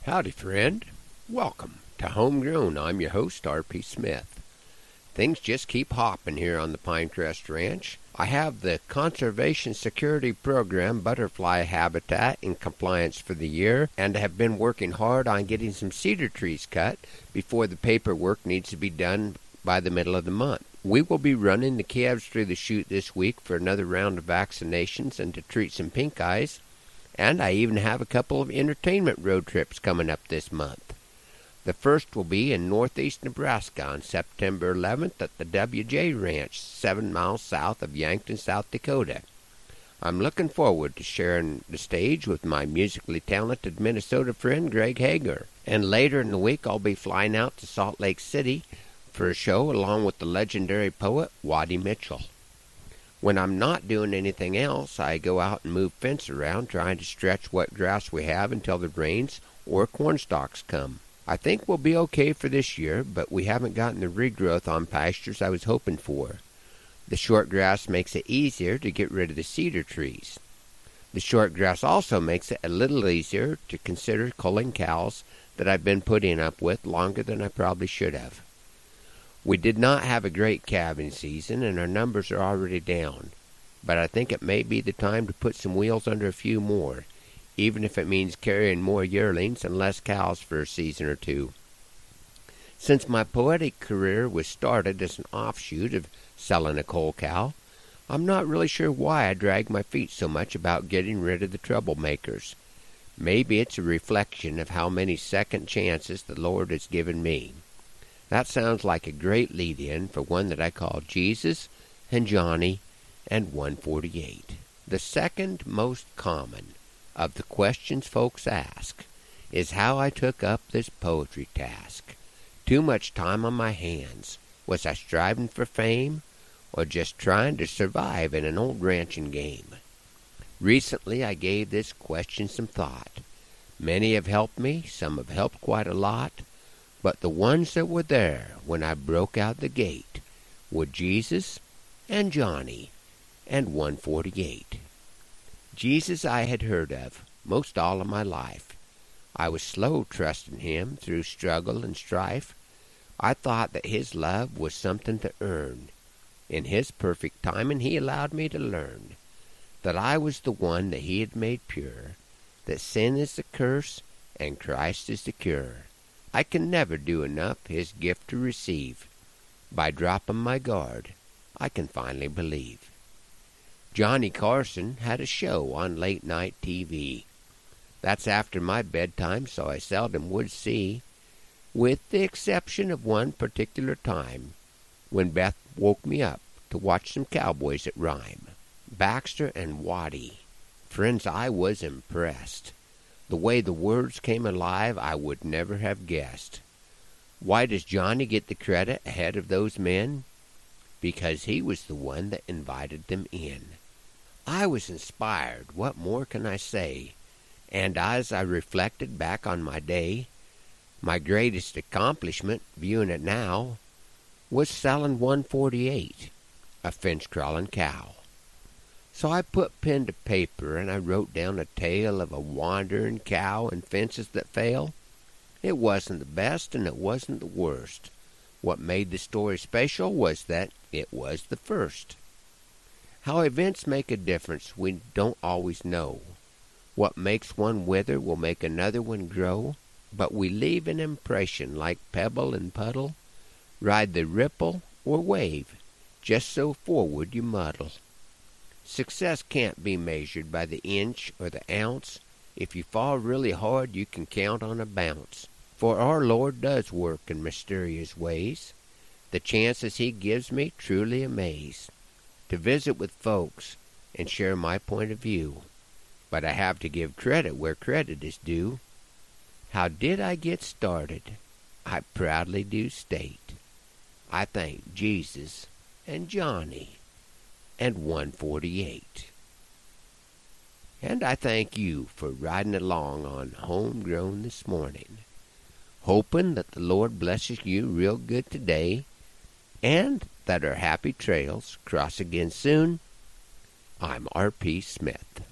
Howdy, friend. Welcome to Homegrown. I'm your host, R.P. Smith. Things just keep hopping here on the Pinecrest Ranch. I have the Conservation Security Program butterfly habitat in compliance for the year, and have been working hard on getting some cedar trees cut before the paperwork needs to be done by the middle of the month. We will be running the calves through the chute this week for another round of vaccinations and to treat some pink eyes. And I even have a couple of entertainment road trips coming up this month. The first will be in northeast Nebraska on September 11th at the WJ Ranch, 7 miles south of Yankton, South Dakota. I'm looking forward to sharing the stage with my musically talented Minnesota friend Greg Hager. And later in the week I'll be flying out to Salt Lake City for a show along with the legendary poet Waddy Mitchell. When I'm not doing anything else, I go out and move fence around trying to stretch what grass we have until the rains or corn stalks come. I think we'll be okay for this year, but we haven't gotten the regrowth on pastures I was hoping for. The short grass makes it easier to get rid of the cedar trees. The short grass also makes it a little easier to consider culling cows that I've been putting up with longer than I probably should have. We did not have a great calving season, and our numbers are already down. But I think it may be the time to put some wheels under a few more, even if it means carrying more yearlings and less cows for a season or two. Since my poetic career was started as an offshoot of selling a cull cow, I'm not really sure why I drag my feet so much about getting rid of the troublemakers. Maybe it's a reflection of how many second chances the Lord has given me. That sounds like a great lead-in for one that I call Jesus and Johnny and 148. The second most common of the questions folks ask is how I took up this poetry task. Too much time on my hands. Was I striving for fame or just trying to survive in an old ranching game? Recently I gave this question some thought. Many have helped me, some have helped quite a lot. But the ones that were there when I broke out the gate were Jesus and Johnny and 148. Jesus I had heard of most all of my life. I was slow trusting him through struggle and strife. I thought that his love was something to earn. In his perfect timing he allowed me to learn that I was the one that he had made pure, that sin is the curse and Christ is the cure. I can never do enough his gift to receive. By dropping my guard, I can finally believe. Johnny Carson had a show on late-night TV. That's after my bedtime, so I seldom would see, with the exception of one particular time, when Beth woke me up to watch some cowboys at rhyme. Baxter and Waddy. Friends, I was impressed. The way the words came alive, I would never have guessed. Why does Johnny get the credit ahead of those men? Because he was the one that invited them in. I was inspired, what more can I say? And as I reflected back on my day, my greatest accomplishment, viewing it now, was selling 148, a fence-crawling cow. So I put pen to paper and I wrote down a tale of a wandering cow and fences that fail. It wasn't the best and it wasn't the worst. What made the story special was that it was the first. How events make a difference we don't always know. What makes one wither will make another one grow. But we leave an impression like pebble and puddle. Ride the ripple or wave, just so forward you muddle. Success can't be measured by the inch or the ounce. If you fall really hard, you can count on a bounce. For our Lord does work in mysterious ways. The chances he gives me truly amaze. To visit with folks and share my point of view. But I have to give credit where credit is due. How did I get started? I proudly do state. I thank Jesus and Johnny and 148. And I thank you for riding along on Homegrown this morning, hoping that the Lord blesses you real good today, and that our happy trails cross again soon. I'm R.P. Smith.